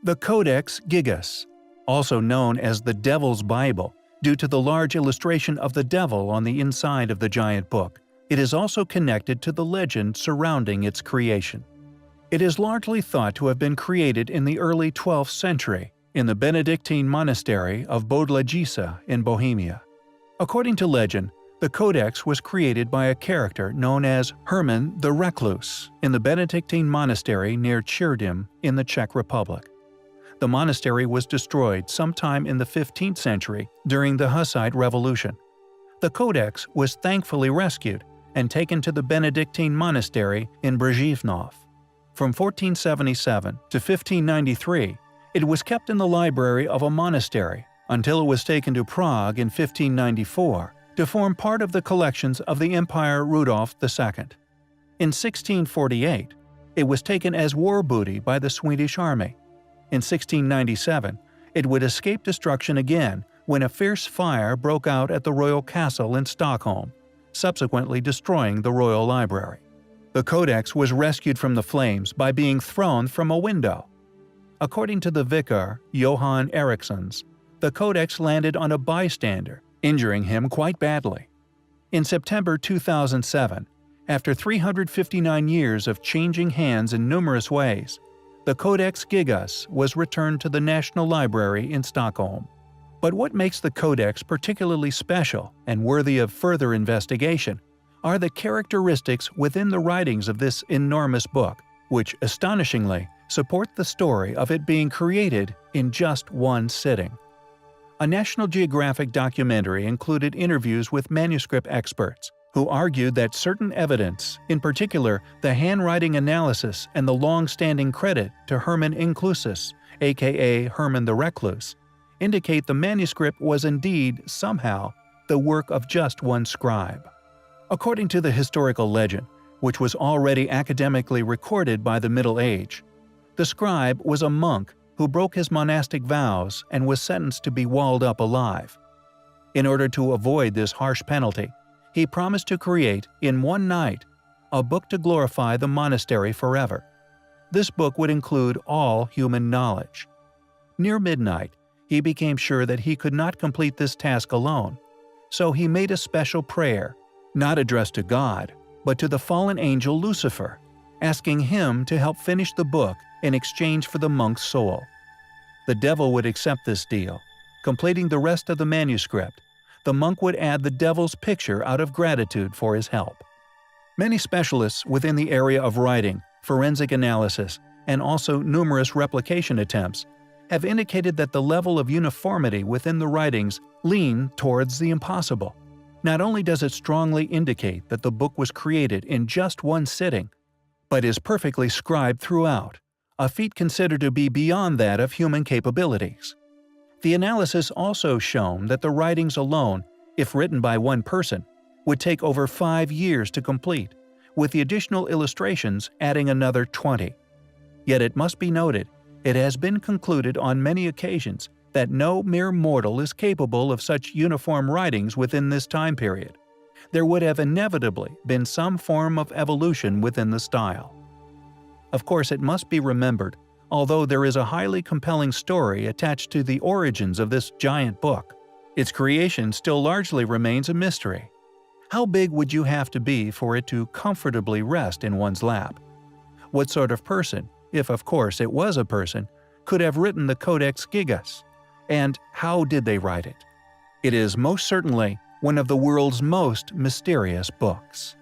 The Codex Gigas, also known as the Devil's Bible, due to the large illustration of the devil on the inside of the giant book, it is also connected to the legend surrounding its creation. It is largely thought to have been created in the early 12th century in the Benedictine monastery of Bodlajica in Bohemia. According to legend, the Codex was created by a character known as Herman the Recluse in the Benedictine monastery near Chirdim in the Czech Republic. The monastery was destroyed sometime in the 15th century during the Hussite Revolution. The Codex was thankfully rescued and taken to the Benedictine monastery in Břevnov. From 1477 to 1593, it was kept in the library of a monastery until it was taken to Prague in 1594 to form part of the collections of the Emperor Rudolf II. In 1648, it was taken as war booty by the Swedish army. In 1697, it would escape destruction again when a fierce fire broke out at the royal castle in Stockholm, subsequently destroying the royal library. The Codex was rescued from the flames by being thrown from a window. According to the vicar, Johan Erikssons, the Codex landed on a bystander, injuring him quite badly. In September 2007, after 359 years of changing hands in numerous ways, the Codex Gigas was returned to the National Library in Stockholm. But what makes the Codex particularly special and worthy of further investigation are the characteristics within the writings of this enormous book, which astonishingly support the story of it being created in just one sitting. A National Geographic documentary included interviews with manuscript experts who argued that certain evidence, in particular the handwriting analysis and the long-standing credit to Herman Inclusus, aka Herman the Recluse, indicate the manuscript was indeed, somehow, the work of just one scribe. According to the historical legend, which was already academically recorded by the Middle Age, the scribe was a monk who broke his monastic vows and was sentenced to be walled up alive. In order to avoid this harsh penalty, he promised to create, in one night, a book to glorify the monastery forever. This book would include all human knowledge. Near midnight, he became sure that he could not complete this task alone, so he made a special prayer, not addressed to God, but to the fallen angel Lucifer, asking him to help finish the book in exchange for the monk's soul. The devil would accept this deal, completing the rest of the manuscript. The monk would add the devil's picture out of gratitude for his help. Many specialists within the area of writing, forensic analysis, and also numerous replication attempts have indicated that the level of uniformity within the writings lean towards the impossible. Not only does it strongly indicate that the book was created in just one sitting, but is perfectly scribed throughout, a feat considered to be beyond that of human capabilities. The analysis also shown that the writings alone, if written by one person, would take over 5 years to complete, with the additional illustrations adding another 20. Yet it must be noted, it has been concluded on many occasions that no mere mortal is capable of such uniform writings within this time period. There would have inevitably been some form of evolution within the style. Of course, it must be remembered, although there is a highly compelling story attached to the origins of this giant book, its creation still largely remains a mystery. How big would you have to be for it to comfortably rest in one's lap? What sort of person, if of course it was a person, could have written the Codex Gigas? And how did they write it? It is most certainly one of the world's most mysterious books.